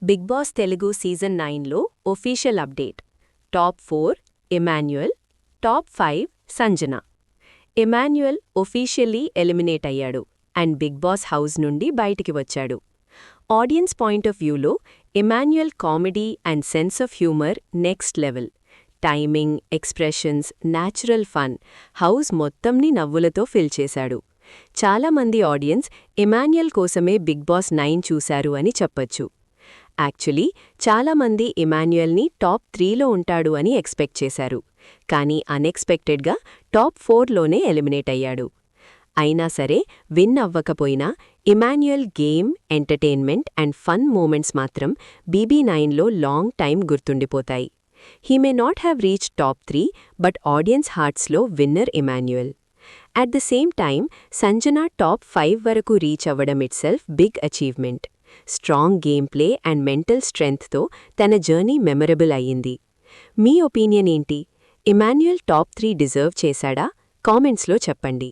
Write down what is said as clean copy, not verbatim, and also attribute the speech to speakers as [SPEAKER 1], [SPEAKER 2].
[SPEAKER 1] Big boss Telugu season 9లో official update. Top 4 Emmanuel, top 5 Sanjana. Emmanuel officially eliminate అయ్యాడు and big boss house నుండి బయటికి వచ్చాడు. ఆడియన్స్ పాయింట్ ఆఫ్ వ్యూలో Emmanuel comedy and sense of humour next level. Timing, expressions, natural fun house మొత్తంని నవ్వులతో fill చేశాడు. చాలామంది ఆడియన్స్ ఇమాన్యుయల్ కోసమే బిగ్ బాస్ 9 చూశారు అని చెప్పొచ్చు. యాక్చువల్లీ చాలామంది ఇమాన్యుయల్ని టాప్ 3లో ఉంటాడు అని ఎక్స్పెక్ట్ చేశారు, కానీ అన్ఎక్స్పెక్టెడ్గా టాప్ 4లోనే ఎలిమినేట్ అయ్యాడు. అయినా సరే విన్ అవ్వకపోయినా Emmanuel game, entertainment and fun moments మాత్రం BB9లో లాంగ్ టైం గుర్తుండిపోతాయి. He may not have reach top 3, but audience హార్ట్స్లో winner Emmanuel. At the same time Sanjana top 5 వరకు రీచ్ అవ్వడం itself big achievement. Strong game play and mental స్ట్రెంగ్త్తో తన journey memorable అయ్యింది. మీ opinion ఏంటి? ఇమాన్యుయల్ టాప్ 3 డిజర్వ్ చేశాడా? కామెంట్స్లో చెప్పండి.